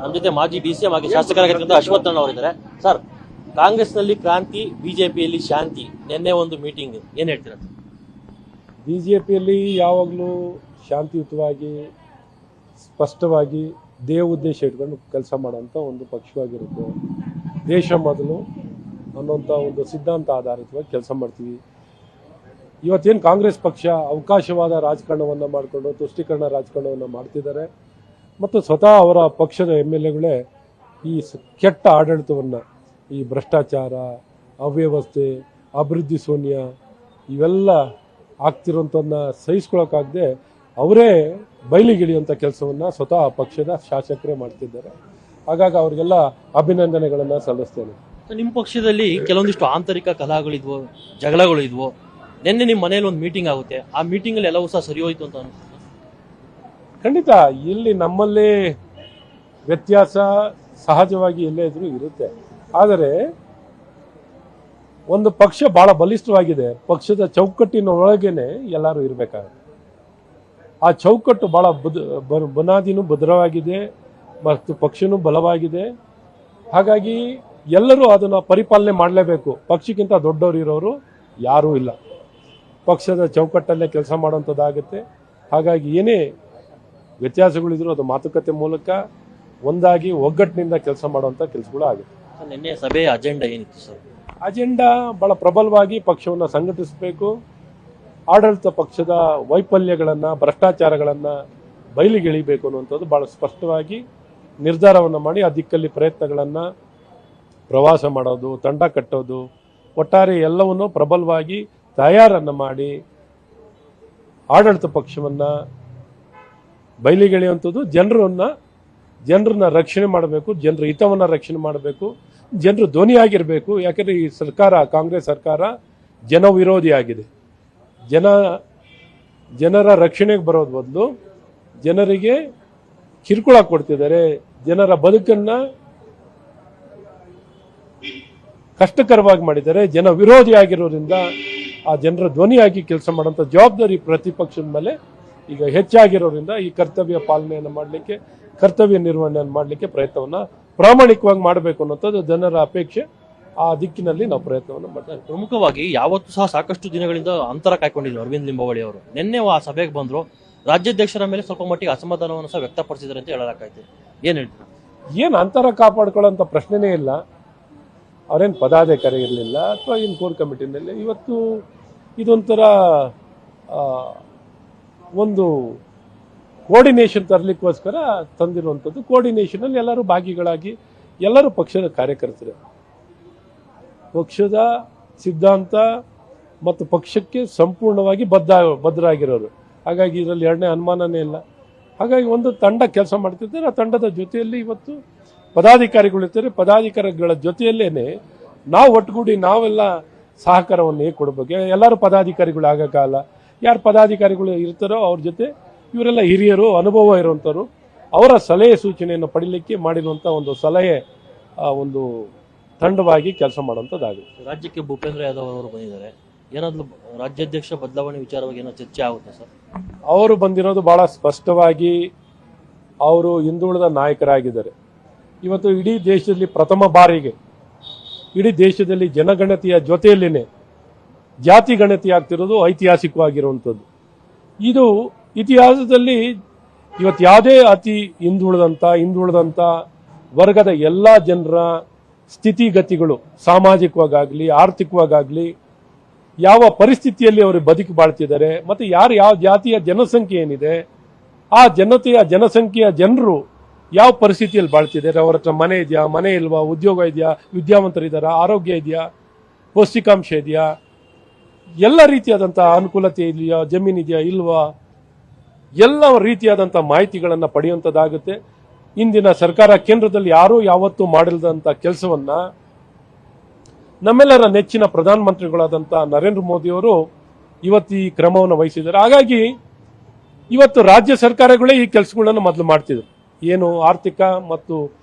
ನಮ್ಮ ಜೊತೆ ಮಾಜಿ ಡಿಸಿಎಂ ಆಗಿ ಶಾಸಕರಾಗಿರ್ತಕ್ಕಂಥ ಅಶ್ವಥ್ ಅಣ್ಣ ಅವರಿದ್ದಾರೆ. ಸರ್, ಕಾಂಗ್ರೆಸ್ನಲ್ಲಿ ಕ್ರಾಂತಿ, ಬಿಜೆಪಿಯಲ್ಲಿ ಶಾಂತಿ, ನಿನ್ನೆ ಒಂದು ಮೀಟಿಂಗ್, ಏನ್ ಹೇಳ್ತೀರಾ? ಬಿಜೆಪಿಯಲ್ಲಿ ಯಾವಾಗಲೂ ಶಾಂತಿಯುತವಾಗಿ ಸ್ಪಷ್ಟವಾಗಿ ದೇವ ಉದ್ದೇಶ ಇಟ್ಕೊಂಡು ಕೆಲಸ ಮಾಡೋಂಥ ಒಂದು ಪಕ್ಷವಾಗಿರುತ್ತೆ. ದೇಶ ಮೊದಲು ಅನ್ನೋಂಥ ಒಂದು ಸಿದ್ಧಾಂತ ಆಧಾರಿತವಾಗಿ ಕೆಲಸ ಮಾಡ್ತೀವಿ. ಇವತ್ತೇನು ಕಾಂಗ್ರೆಸ್ ಪಕ್ಷ ಅವಕಾಶವಾದ ರಾಜಕಾರಣವನ್ನು ಮಾಡಿಕೊಂಡು ತುಷ್ಟೀಕರಣ ರಾಜಕಾರಣವನ್ನು ಮಾಡ್ತಿದ್ದಾರೆ ಮತ್ತು ಸ್ವತಃ ಅವರ ಪಕ್ಷದ MLAಗಳೇ ಈ ಕೆಟ್ಟ ಆಡಳಿತವನ್ನು, ಈ ಭ್ರಷ್ಟಾಚಾರ, ಅವ್ಯವಸ್ಥೆ, ಅಭಿವೃದ್ಧಿ ಶೂನ್ಯ ಇವೆಲ್ಲ ಆಗ್ತಿರೋಂಥದ್ದನ್ನ ಸಹಿಸ್ಕೊಳ್ಳೋಕ್ಕಾಗದೆ ಅವರೇ ಬಯಲಿಗಿಳಿಯುವಂಥ ಕೆಲಸವನ್ನು ಸ್ವತಃ ಪಕ್ಷದ ಶಾಸಕರೇ ಮಾಡ್ತಿದ್ದಾರೆ. ಹಾಗಾಗಿ ಅವರಿಗೆಲ್ಲ ಅಭಿನಂದನೆಗಳನ್ನು ಸಲ್ಲಿಸ್ತೇನೆ. ನಿಮ್ಮ ಪಕ್ಷದಲ್ಲಿ ಕೆಲವೊಂದಿಷ್ಟು ಆಂತರಿಕ ಕಲಹಗಳಿದ್ವು, ಜಗಳಗಳು ಇದ್ವು. ನಿನ್ನೆ ನಿಮ್ಮ ಮನೇಲಿ ಒಂದು ಮೀಟಿಂಗ್ ಆಗುತ್ತೆ, ಆ ಮೀಟಿಂಗಲ್ಲಿ ಎಲ್ಲವೂ ಸಹ ಸರಿ ಹೋಯ್ತು ಅಂತ ಅನಿಸುತ್ತೆ? ಖಂಡಿತ ಇಲ್ಲಿ ನಮ್ಮಲ್ಲಿ ವ್ಯತ್ಯಾಸ ಸಹಜವಾಗಿ ಎಲ್ಲೇ ಇದ್ರೂ ಇರುತ್ತೆ. ಆದರೆ ಒಂದು ಪಕ್ಷ ಬಹಳ ಬಲಿಷ್ಠವಾಗಿದೆ. ಪಕ್ಷದ ಚೌಕಟ್ಟಿನೊಳಗೇನೆ ಎಲ್ಲರೂ ಇರಬೇಕಾಗುತ್ತೆ. ಆ ಚೌಕಟ್ಟು ಬಹಳ ಬುನಾದಿನೂ ಭದ್ರವಾಗಿದೆ ಮತ್ತು ಪಕ್ಷನೂ ಬಲವಾಗಿದೆ. ಹಾಗಾಗಿ ಎಲ್ಲರೂ ಅದನ್ನು ಪರಿಪಾಲನೆ ಮಾಡಲೇಬೇಕು. ಪಕ್ಷಕ್ಕಿಂತ ದೊಡ್ಡವರು ಇರೋರು ಯಾರೂ ಇಲ್ಲ. ಪಕ್ಷದ ಚೌಕಟ್ಟಲ್ಲೇ ಕೆಲಸ ಮಾಡುವಂಥದ್ದಾಗುತ್ತೆ. ಹಾಗಾಗಿ ಏನೇ ವ್ಯತ್ಯಾಸಗಳಿದ್ರು ಅದು ಮಾತುಕತೆ ಮೂಲಕ ಒಂದಾಗಿ ಒಗ್ಗಟ್ಟಿನಿಂದ ಕೆಲಸ ಮಾಡುವಂಥ ಕೆಲಸಗಳು ಆಗುತ್ತೆ. ನಿನ್ನೆ ಸಭೆಯ ಅಜೆಂಡಾ ಏನಿತ್ತು ಸರ್? ಅಜೆಂಡಾ ಬಹಳ ಪ್ರಬಲವಾಗಿ ಪಕ್ಷವನ್ನು ಸಂಘಟಿಸಬೇಕು, ಆಡಳಿತ ಪಕ್ಷದ ವೈಫಲ್ಯಗಳನ್ನು, ಭ್ರಷ್ಟಾಚಾರಗಳನ್ನು ಬಯಲಿಗೆಳಿಬೇಕು ಅನ್ನುವಂಥದ್ದು ಭಾಳ ಸ್ಪಷ್ಟವಾಗಿ ನಿರ್ಧಾರವನ್ನು ಮಾಡಿ ಆ ದಿಕ್ಕಲ್ಲಿ ಪ್ರಯತ್ನಗಳನ್ನು, ಪ್ರವಾಸ ಮಾಡೋದು, ತಂಡ ಕಟ್ಟೋದು, ಒಟ್ಟಾರೆ ಎಲ್ಲವನ್ನು ಪ್ರಬಲವಾಗಿ ತಯಾರನ್ನು ಮಾಡಿ ಆಡಳಿತ ಪಕ್ಷವನ್ನು ಬಯಲಿಗೆಳೆಯುವಂಥದ್ದು, ಜನರನ್ನ ರಕ್ಷಣೆ ಮಾಡಬೇಕು, ಜನರ ಹಿತವನ್ನು ರಕ್ಷಣೆ ಮಾಡಬೇಕು, ಜನರು ಧ್ವನಿಯಾಗಿರಬೇಕು. ಯಾಕಂದರೆ ಈ ಸರ್ಕಾರ, ಕಾಂಗ್ರೆಸ್ ಸರ್ಕಾರ ಜನವಿರೋಧಿ ಆಗಿದೆ. ಜನರ ರಕ್ಷಣೆಗೆ ಬರೋದು ಬದಲು ಜನರಿಗೆ ಕಿರುಕುಳ ಕೊಡ್ತಿದ್ದಾರೆ. ಜನರ ಬದುಕನ್ನು ಕಷ್ಟಕರವಾಗಿ ಮಾಡಿದ್ದಾರೆ. ಜನ ವಿರೋಧಿ ಆಗಿರೋದ್ರಿಂದ ಆ ಜನರ ಧ್ವನಿಯಾಗಿ ಕೆಲಸ ಮಾಡುವಂಥ ಜವಾಬ್ದಾರಿ ಪ್ರತಿಪಕ್ಷದ ಮೇಲೆ ಈಗ ಹೆಚ್ಚಾಗಿರೋದ್ರಿಂದ ಈ ಕರ್ತವ್ಯ ಪಾಲನೆಯನ್ನು ಮಾಡಲಿಕ್ಕೆ, ಕರ್ತವ್ಯ ನಿರ್ವಹಣೆಯನ್ನು ಮಾಡಲಿಕ್ಕೆ ಪ್ರಯತ್ನವನ್ನು ಪ್ರಾಮಾಣಿಕವಾಗಿ ಮಾಡಬೇಕು ಅನ್ನೋಂಥದ್ದು ಜನರ ಅಪೇಕ್ಷೆ. ಆ ದಿಕ್ಕಿನಲ್ಲಿ ನಾವು ಪ್ರಯತ್ನವನ್ನು ಮಾಡ್ತಾ ಇದ್ದೀವಿ. ಪ್ರಮುಖವಾಗಿ ಯಾವತ್ತೂ ಸಹ ಸಾಕಷ್ಟು ದಿನಗಳಿಂದ ಅಂತರ ಕಾಯ್ಕೊಂಡಿದ್ರು ಅರವಿಂದ್ ಲಿಂಬಾವಳಿ ಅವರು. ನಿನ್ನೆ ಆ ಸಭೆಗೆ ಬಂದರು. ರಾಜ್ಯಾಧ್ಯಕ್ಷರ ಮೇಲೆ ಸ್ವಲ್ಪ ಮಟ್ಟಿಗೆ ಅಸಮಾಧಾನವನ್ನು ಸಹ ವ್ಯಕ್ತಪಡಿಸಿದ್ದಾರೆ ಅಂತ ಹೇಳಲಾಗ್ತೈತೆ. ಏನು ಹೇಳ್ತೀರಾ? ಏನು ಅಂತರ ಕಾಪಾಡ್ಕೊಳ್ಳೋಂಥ ಪ್ರಶ್ನೆನೇ ಇಲ್ಲ. ಅವರೇನು ಪದಾಧಿಕಾರಿ ಇರಲಿಲ್ಲ ಅಥವಾ ಏನು ಕೋರ್ ಕಮಿಟಿನಲ್ಲಿ. ಇವತ್ತು ಇದೊಂಥರ ಒಂದು ಕೋರ್ಡಿನೇಷನ್ ತರಲಿಕ್ಕೋಸ್ಕರ ತಂದಿರುವಂಥದ್ದು. ಕೋರ್ಡಿನೇಷನಲ್ಲಿ ಎಲ್ಲರೂ ಭಾಗಿಗಳಾಗಿ ಎಲ್ಲರೂ ಪಕ್ಷದ ಕಾರ್ಯಕರ್ತರು, ಪಕ್ಷದ ಸಿದ್ಧಾಂತ ಮತ್ತು ಪಕ್ಷಕ್ಕೆ ಸಂಪೂರ್ಣವಾಗಿ ಬದ್ಧರಾಗಿರೋರು. ಹಾಗಾಗಿ ಇದರಲ್ಲಿ ಎರಡನೇ ಅನುಮಾನನೇ ಇಲ್ಲ. ಹಾಗಾಗಿ ಒಂದು ತಂಡ ಕೆಲಸ ಮಾಡ್ತಿರ್ತಾರೆ. ಆ ತಂಡದ ಜೊತೆಯಲ್ಲಿ ಇವತ್ತು ಪದಾಧಿಕಾರಿಗಳಿರ್ತಾರೆ. ಪದಾಧಿಕಾರಿಗಳ ಜೊತೆಯಲ್ಲೇನೆ ನಾವು ಒಟ್ಟುಗೂಡಿ ನಾವೆಲ್ಲ ಸಹಕಾರವನ್ನು ಹೇಗೆ ಕೊಡಬೇಕು. ಎಲ್ಲರೂ ಪದಾಧಿಕಾರಿಗಳು ಆಗೋಕ್ಕಾಗಲ್ಲ. ಯಾರು ಪದಾಧಿಕಾರಿಗಳು ಇರ್ತಾರೋ ಅವ್ರ ಜೊತೆ ಇವರೆಲ್ಲ ಹಿರಿಯರು, ಅನುಭವ ಇರುವಂಥವ್ರು, ಅವರ ಸಲಹೆ ಸೂಚನೆಯನ್ನು ಪಡೀಲಿಕ್ಕೆ ಮಾಡಿರುವಂಥ ಒಂದು ಸಲಹೆ ಒಂದು ತಂಡವಾಗಿ ಕೆಲಸ ಮಾಡುವಂಥದ್ದಾಗುತ್ತೆ. ರಾಜ್ಯಕ್ಕೆ ಭೂಪೇಂದ್ರ ಯಾದವ್ ಅವರು ಬಂದಿದ್ದಾರೆ. ಏನಾದರೂ ರಾಜ್ಯಾಧ್ಯಕ್ಷ ಬದಲಾವಣೆ ವಿಚಾರವಾಗಿ ಏನೋ ಚರ್ಚೆ ಆಗುತ್ತೆ ಸರ್? ಅವರು ಬಂದಿರೋದು ಬಹಳ ಸ್ಪಷ್ಟವಾಗಿ ಅವರು ಹಿಂದುಳಿದ ನಾಯಕರಾಗಿದ್ದಾರೆ. ಇವತ್ತು ಇಡೀ ದೇಶದಲ್ಲಿ ಪ್ರಥಮ ಬಾರಿಗೆ ಇಡೀ ದೇಶದಲ್ಲಿ ಜನಗಣತಿಯ ಜೊತೆಯಲ್ಲಿನೇ ಜಾತಿ ಗಣತಿ ಆಗ್ತಿರೋದು ಐತಿಹಾಸಿಕವಾಗಿರುವಂಥದ್ದು. ಇದು ಇತಿಹಾಸದಲ್ಲಿ ಇವತ್ತು ಯಾವುದೇ ಅತಿ ಹಿಂದುಳಿದಂಥ ವರ್ಗದ ಎಲ್ಲ ಜನರ ಸ್ಥಿತಿಗತಿಗಳು ಸಾಮಾಜಿಕವಾಗಲಿ ಆರ್ಥಿಕವಾಗಲಿ ಯಾವ ಪರಿಸ್ಥಿತಿಯಲ್ಲಿ ಅವರು ಬದುಕಿ ಬಾಳ್ತಿದ್ದಾರೆ ಮತ್ತು ಯಾವ ಜಾತಿಯ ಜನಸಂಖ್ಯೆ ಏನಿದೆ ಆ ಜನಸಂಖ್ಯೆಯ ಜನರು ಯಾವ ಪರಿಸ್ಥಿತಿಯಲ್ಲಿ ಬಾಳ್ತಿದ್ದಾರೆ, ಅವರ ಹತ್ರ ಮನೆ ಇದೆಯಾ, ಮನೆ ಇಲ್ವಾ, ಉದ್ಯೋಗ ಇದೆಯಾ, ವಿದ್ಯಾವಂತರಿದ್ದಾರಾ, ಆರೋಗ್ಯ ಇದೆಯಾ, ಪೌಷ್ಟಿಕಾಂಶ ಇದೆಯಾ, ಎಲ್ಲ ರೀತಿಯಾದಂಥ ಅನುಕೂಲತೆ ಇದೆಯಾ, ಜಮೀನಿದೆಯಾ ಇಲ್ವಾ, ಎಲ್ಲ ರೀತಿಯಾದಂಥ ಮಾಹಿತಿಗಳನ್ನು ಪಡೆಯುವಂಥದ್ದಾಗುತ್ತೆ. ಇಂದಿನ ಸರ್ಕಾರ ಕೇಂದ್ರದಲ್ಲಿ ಯಾರೂ ಯಾವತ್ತೂ ಮಾಡಿಲ್ಲದಂಥ ಕೆಲಸವನ್ನ ನಮ್ಮೆಲ್ಲರ ನೆಚ್ಚಿನ ಪ್ರಧಾನಮಂತ್ರಿಗಳಾದಂಥ ನರೇಂದ್ರ ಮೋದಿಯವರು ಇವತ್ತು ಈ ಕ್ರಮವನ್ನು ವಹಿಸಿದ್ದಾರೆ. ಹಾಗಾಗಿ ಇವತ್ತು ರಾಜ್ಯ ಸರ್ಕಾರಗಳೇ ಈ ಕೆಲಸಗಳನ್ನು ಮೊದಲು ಮಾಡ್ತಿದ್ರು. ಏನು ಆರ್ಥಿಕ ಮತ್ತು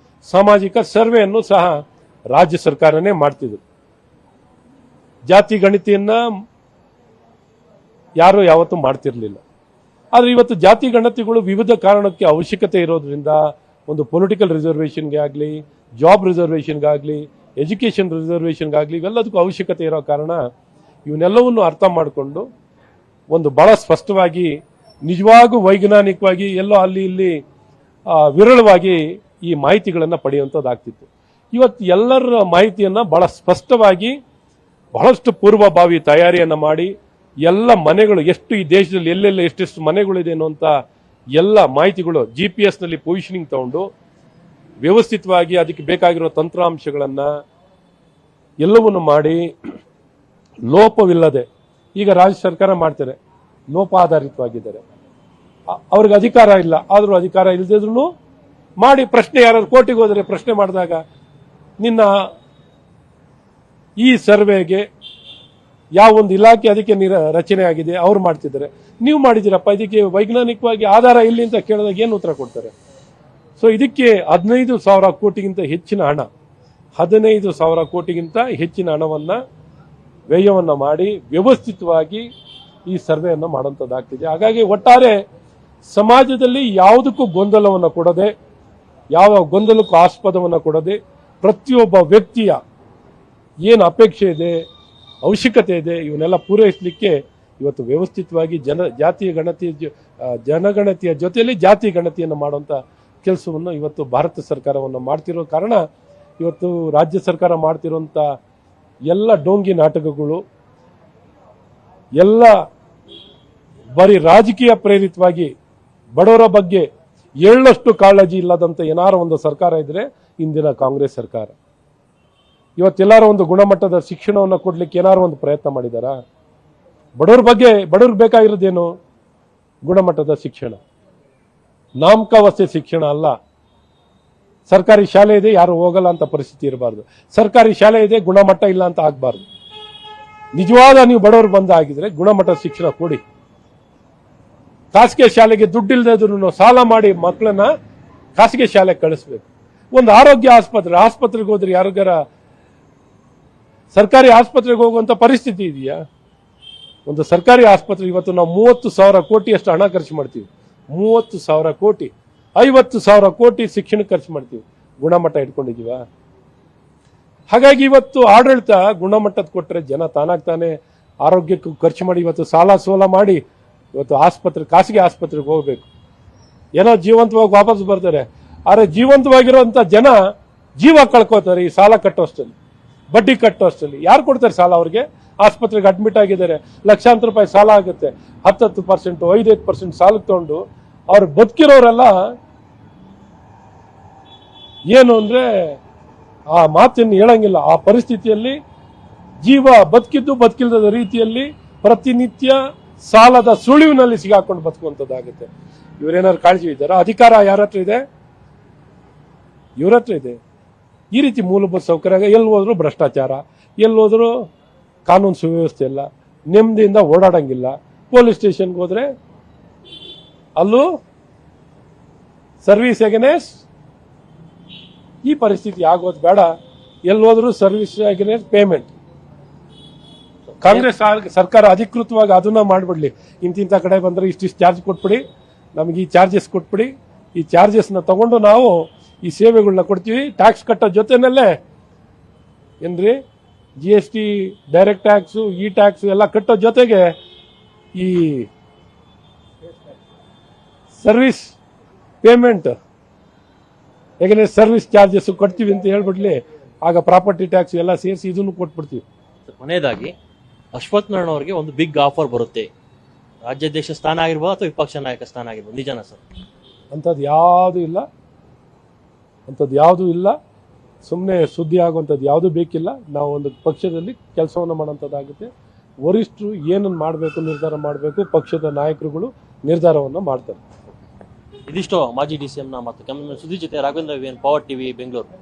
ಸಾಮಾಜಿಕ ಸರ್ವೆಯನ್ನು ಸಹ ರಾಜ್ಯ ಸರ್ಕಾರನೇ ಮಾಡ್ತಿದ್ರು. ಜಾತಿ ಗಣತಿಯನ್ನ ಯಾರು ಯಾವತ್ತೂ ಮಾಡ್ತಿರ್ಲಿಲ್ಲ. ಆದರೆ ಇವತ್ತು ಜಾತಿ ಗಣತಿಗಳು ವಿವಿಧ ಕಾರಣಕ್ಕೆ ಅವಶ್ಯಕತೆ ಇರೋದ್ರಿಂದ ಒಂದು ಪೊಲಿಟಿಕಲ್ ರಿಸರ್ವೇಷನ್ಗೆ ಆಗಲಿ, ಜಾಬ್ ರಿಸರ್ವೇಷನ್ಗಾಗಲಿ, ಎಜುಕೇಷನ್ ರಿಸರ್ವೇಷನ್ಗಾಗಲಿ ಇವೆಲ್ಲದಕ್ಕೂ ಅವಶ್ಯಕತೆ ಇರೋ ಕಾರಣ ಇವನ್ನೆಲ್ಲವನ್ನು ಅರ್ಥ ಮಾಡಿಕೊಂಡು ಒಂದು ಬಹಳ ಸ್ಪಷ್ಟವಾಗಿ ನಿಜವಾಗೂ ವೈಜ್ಞಾನಿಕವಾಗಿ ಎಲ್ಲೋ ಅಲ್ಲಿ ಇಲ್ಲಿ ವಿರಳವಾಗಿ ಈ ಮಾಹಿತಿಗಳನ್ನು ಪಡೆಯುವಂಥದ್ದಾಗ್ತಿತ್ತು. ಇವತ್ತು ಎಲ್ಲರ ಮಾಹಿತಿಯನ್ನು ಬಹಳ ಸ್ಪಷ್ಟವಾಗಿ ಬಹಳಷ್ಟು ಪೂರ್ವಭಾವಿ ತಯಾರಿಯನ್ನು ಮಾಡಿ ಎಲ್ಲ ಮನೆಗಳು ಎಷ್ಟು ಈ ದೇಶದಲ್ಲಿ ಎಲ್ಲೆಲ್ಲ ಎಷ್ಟೆಷ್ಟು ಮನೆಗಳಿದೆ ಅನ್ನುವಂಥ ಎಲ್ಲ ಮಾಹಿತಿಗಳು GPS-ನಲ್ಲಿ ಪೊಸಿಷನಿಂಗ್ ತಗೊಂಡು ವ್ಯವಸ್ಥಿತವಾಗಿ ಅದಕ್ಕೆ ಬೇಕಾಗಿರೋ ತಂತ್ರಾಂಶಗಳನ್ನು ಎಲ್ಲವನ್ನು ಮಾಡಿ ಲೋಪವಿಲ್ಲದೆ ಈಗ ರಾಜ್ಯ ಸರ್ಕಾರ ಮಾಡ್ತಾರೆ, ಲೋಪ ಆಧಾರಿತವಾಗಿದ್ದಾರೆ. ಅವ್ರಿಗೆ ಅಧಿಕಾರ ಇಲ್ಲ, ಆದರೂ ಅಧಿಕಾರ ಇಲ್ಲದಿದ್ರು ಮಾಡಿ ಪ್ರಶ್ನೆ ಯಾರು ಕೋರ್ಟಿಗೆ ಹೋದರೆ ಪ್ರಶ್ನೆ ಮಾಡಿದಾಗ ನಿನ್ನ ಈ ಸರ್ವೆಗೆ ಯಾವ ಒಂದು ಇಲಾಖೆ ಅದಕ್ಕೆ ರಚನೆ ಆಗಿದೆ ಅವ್ರು ಮಾಡ್ತಿದ್ದಾರೆ, ನೀವು ಮಾಡಿದ್ದೀರಪ್ಪ ಇದಕ್ಕೆ ವೈಜ್ಞಾನಿಕವಾಗಿ ಆಧಾರ ಇಲ್ಲಿ ಅಂತ ಕೇಳಿದಾಗ ಏನು ಉತ್ತರ ಕೊಡ್ತಾರೆ? ಸೊ ಇದಕ್ಕೆ 15,000 ಕೋಟಿಗಿಂತ ಹೆಚ್ಚಿನ ಹಣ 15,000 ಕೋಟಿಗಿಂತ ಹೆಚ್ಚಿನ ಹಣವನ್ನು ವ್ಯಯವನ್ನು ಮಾಡಿ ವ್ಯವಸ್ಥಿತವಾಗಿ ಈ ಸರ್ವೆಯನ್ನು ಮಾಡುವಂಥದ್ದಾಗ್ತಿದೆ. ಹಾಗಾಗಿ ಒಟ್ಟಾರೆ ಸಮಾಜದಲ್ಲಿ ಯಾವುದಕ್ಕೂ ಗೊಂದಲವನ್ನು ಕೊಡದೆ, ಯಾವ ಗೊಂದಲಕ್ಕೂ ಆಸ್ಪದವನ್ನು ಕೊಡದೆ, ಪ್ರತಿಯೊಬ್ಬ ವ್ಯಕ್ತಿಯ ಏನು ಅಪೇಕ್ಷೆ ಇದೆ, ಅವಶ್ಯಕತೆ ಇದೆ ಇವನ್ನೆಲ್ಲ ಪೂರೈಸಲಿಕ್ಕೆ ಇವತ್ತು ವ್ಯವಸ್ಥಿತವಾಗಿ ಜನಗಣತಿಯ ಜೊತೆಯಲ್ಲಿ ಜಾತಿ ಗಣತಿಯನ್ನು ಮಾಡುವಂಥ ಕೆಲಸವನ್ನು ಇವತ್ತು ಭಾರತ ಸರ್ಕಾರವನ್ನು ಮಾಡ್ತಿರೋ ಕಾರಣ ಇವತ್ತು ರಾಜ್ಯ ಸರ್ಕಾರ ಮಾಡ್ತಿರುವಂಥ ಎಲ್ಲ ಡೋಂಗಿ ನಾಟಕಗಳು ಎಲ್ಲ ಬರೀ ರಾಜಕೀಯ ಪ್ರೇರಿತವಾಗಿ ಬಡವರ ಬಗ್ಗೆ ಎಳ್ಳಷ್ಟು ಕಾಳಜಿ ಇಲ್ಲದಂತ ಏನಾರ ಒಂದು ಸರ್ಕಾರ ಇದ್ರೆ ಇಂದಿನ ಕಾಂಗ್ರೆಸ್ ಸರ್ಕಾರ. ಇವತ್ತೆಲ್ಲಾರು ಒಂದು ಗುಣಮಟ್ಟದ ಶಿಕ್ಷಣವನ್ನು ಕೊಡ್ಲಿಕ್ಕೆ ಏನಾರು ಒಂದು ಪ್ರಯತ್ನ ಮಾಡಿದಾರಾ? ಬಡವ್ರಿಗೆ ಬೇಕಾಗಿರೋದೇನು? ಗುಣಮಟ್ಟದ ಶಿಕ್ಷಣ, ನಾಮಕಾವಸ್ಥೆ ಶಿಕ್ಷಣ ಅಲ್ಲ. ಸರ್ಕಾರಿ ಶಾಲೆ ಇದೆ, ಯಾರು ಹೋಗಲ್ಲ ಅಂತ ಪರಿಸ್ಥಿತಿ ಇರಬಾರ್ದು. ಸರ್ಕಾರಿ ಶಾಲೆ ಇದೆ, ಗುಣಮಟ್ಟ ಇಲ್ಲ ಅಂತ ಆಗಬಾರ್ದು. ನಿಜವಾದ ನೀವು ಬಡವರು ಬಂದ ಆಗಿದ್ರೆ ಗುಣಮಟ್ಟದ ಶಿಕ್ಷಣ ಕೊಡಿ. ಖಾಸಗಿ ಶಾಲೆಗೆ ದುಡ್ಡಿಲ್ಲದೆ ಇದ್ರು ಸಾಲ ಮಾಡಿ ಮಕ್ಕಳನ್ನ ಖಾಸಗಿ ಶಾಲೆಗೆ ಕಳಿಸ್ಬೇಕು. ಒಂದು ಆರೋಗ್ಯ ಆಸ್ಪತ್ರೆಗೆ ಹೋದ್ರೆ ಯಾರಿಗಾರ ಸರ್ಕಾರಿ ಆಸ್ಪತ್ರೆಗೆ ಹೋಗುವಂತ ಪರಿಸ್ಥಿತಿ ಇದೆಯಾ? ಒಂದು ಸರ್ಕಾರಿ ಆಸ್ಪತ್ರೆ ಇವತ್ತು ನಾವು 30,000 ಕೋಟಿ ಅಷ್ಟು ಹಣ ಖರ್ಚು ಮಾಡ್ತೀವಿ. 30,000 ಕೋಟಿ, 50,000 ಕೋಟಿ ಶಿಕ್ಷಣಕ್ಕೆ ಖರ್ಚು ಮಾಡ್ತೀವಿ. ಗುಣಮಟ್ಟ ಇಟ್ಕೊಂಡಿದೀವ? ಹಾಗಾಗಿ ಇವತ್ತು ಆಡಳಿತ ಗುಣಮಟ್ಟದ ಕೊಟ್ಟರೆ ಜನ ತಾನಾಗ್ತಾನೆ ಆರೋಗ್ಯಕ್ಕೂ ಖರ್ಚು ಮಾಡಿ ಇವತ್ತು ಸಾಲ ಸೋಲ ಮಾಡಿ ಇವತ್ತು ಖಾಸಗಿ ಆಸ್ಪತ್ರೆಗೆ ಹೋಗ್ಬೇಕು. ಏನೋ ಜೀವಂತವಾಗಿ ವಾಪಸ್ ಬರ್ತಾರೆ. ಆದರೆ ಜೀವಂತವಾಗಿರುವಂತ ಜನ ಜೀವ ಕಳ್ಕೋತಾರೆ ಈ ಸಾಲ ಕಟ್ಟೋಷ್ಟಲ್ಲಿ, ಬಡ್ಡಿ ಕಟ್ಟೋಷ್ಟಲ್ಲಿ. ಯಾರು ಕೊಡ್ತಾರೆ ಸಾಲ? ಅವ್ರಿಗೆ ಆಸ್ಪತ್ರೆಗೆ ಅಡ್ಮಿಟ್ ಆಗಿದ್ದಾರೆ, ಲಕ್ಷಾಂತರ ರೂಪಾಯಿ ಸಾಲ ಆಗುತ್ತೆ. 10% 5% ಸಾಲಕ್ಕೆ ತಗೊಂಡು ಅವ್ರು ಬದುಕಿರೋರೆಲ್ಲ ಏನು ಅಂದ್ರೆ ಆ ಮಾತನ್ನು ಹೇಳಂಗಿಲ್ಲ. ಆ ಪರಿಸ್ಥಿತಿಯಲ್ಲಿ ಜೀವ ಬದುಕಿಲ್ಲದ ರೀತಿಯಲ್ಲಿ ಪ್ರತಿನಿತ್ಯ ಸಾಲದ ಸುಳಿವಿನಲ್ಲಿ ಸಿಗಾಕೊಂಡು ಬದುಕುವಂಥದ್ದಾಗುತ್ತೆ. ಇವರೇನಾದ್ರು ಕಾಳಜಿ ಇದ್ದಾರಾ? ಅಧಿಕಾರ ಯಾರ ಹತ್ರ ಇದೆ? ಇವ್ರ ಹತ್ರ ಇದೆ. ಈ ರೀತಿ ಮೂಲಭೂತ ಸೌಕರ್ಯ ಎಲ್ಲಿ ಹೋದ್ರು ಭ್ರಷ್ಟಾಚಾರ, ಎಲ್ಲಿ ಹೋದ್ರು ಕಾನೂನು ಸುವ್ಯವಸ್ಥೆ ಇಲ್ಲ, ನೆಮ್ಮದಿಯಿಂದ ಓಡಾಡಂಗಿಲ್ಲ. ಪೊಲೀಸ್ ಸ್ಟೇಷನ್ಗೆ ಹೋದ್ರೆ ಅಲ್ಲೂ ಸರ್ವಿಸ್ ಅಗೇನೆಸ್ಟ್. ಈ ಪರಿಸ್ಥಿತಿ ಆಗೋದು ಬೇಡ. ಎಲ್ಲಿ ಹೋದ್ರು ಸರ್ವಿಸ್ ಅಗೇನೆಸ್ಟ್ ಪೇಮೆಂಟ್. ಕಾಂಗ್ರೆಸ್ ಸರ್ಕಾರ ಅಧಿಕೃತವಾಗಿ ಅದನ್ನ ಮಾಡ್ಬಿಡ್ಲಿ. ಇಂತಿಂತ ಕಡೆ ಬಂದ್ರೆ ಇಷ್ಟಿಷ್ಟು ಚಾರ್ಜ್ ಕೊಟ್ಬಿಡಿ, ನಮಗೆ ಈ ಚಾರ್ಜಸ್ ಕೊಟ್ಬಿಡಿ. ಈ ಚಾರ್ಜಸ್ನ ತಗೊಂಡು ನಾವು ಈ ಸೇವೆಗಳನ್ನ ಕೊಡ್ತೀವಿ. ಟ್ಯಾಕ್ಸ್ ಕಟ್ಟೋ ಜೊತೆನಲ್ಲೇ ಏನ್ರಿ GST, ಡೈರೆಕ್ಟ್ ಟ್ಯಾಕ್ಸು, ಈ ಟ್ಯಾಕ್ಸ್ ಎಲ್ಲ ಕಟ್ಟೋ ಜೊತೆಗೆ ಈ ಸರ್ವಿಸ್ ಪೇಮೆಂಟ್ ಹೇಗೆ ಸರ್ವಿಸ್ ಚಾರ್ಜಸ್ ಕೊಡ್ತೀವಿ ಅಂತ ಹೇಳ್ಬಿಡ್ಲಿ. ಆಗ ಪ್ರಾಪರ್ಟಿ ಟ್ಯಾಕ್ಸ್ ಎಲ್ಲ ಸೇರಿಸಿ ಇದನ್ನು ಕೊಟ್ಬಿಡ್ತೀವಿ. ಕೊನೆಯದಾಗಿ ಅಶ್ವಥ್ ನಾರಾಯಣ ಅವರಿಗೆ ಒಂದು ಬಿಗ್ ಆಫರ್ ಬರುತ್ತೆ, ರಾಜ್ಯಾಧ್ಯಕ್ಷ ಸ್ಥಾನ ಆಗಿರ್ಬೋದು ಅಥವಾ ವಿಪಕ್ಷ ನಾಯಕ ಸ್ಥಾನ ಆಗಿರ್ಬೋದು, ನಿಜನಾ ಸರ್? ಅಂಥದ್ದು ಯಾವುದೂ ಇಲ್ಲ. ಸುಮ್ಮನೆ ಸುದ್ದಿ ಆಗುವಂಥದ್ದು ಯಾವುದೂ ಬೇಕಿಲ್ಲ. ನಾವು ಒಂದು ಪಕ್ಷದಲ್ಲಿ ಕೆಲಸವನ್ನು ಮಾಡೋಂಥದ್ದಾಗುತ್ತೆ. ವರಿಷ್ಠರು ಏನನ್ನು ಮಾಡಬೇಕು ನಿರ್ಧಾರ ಮಾಡಬೇಕು, ಪಕ್ಷದ ನಾಯಕರುಗಳು ನಿರ್ಧಾರವನ್ನು ಮಾಡ್ತಾರೆ. ಇದಿಷ್ಟು ಮಾಜಿ DCM ಮತ್ತು ಸುದ್ದಿ ಜೊತೆ Raghavendra V N, power TV, Bengaluru.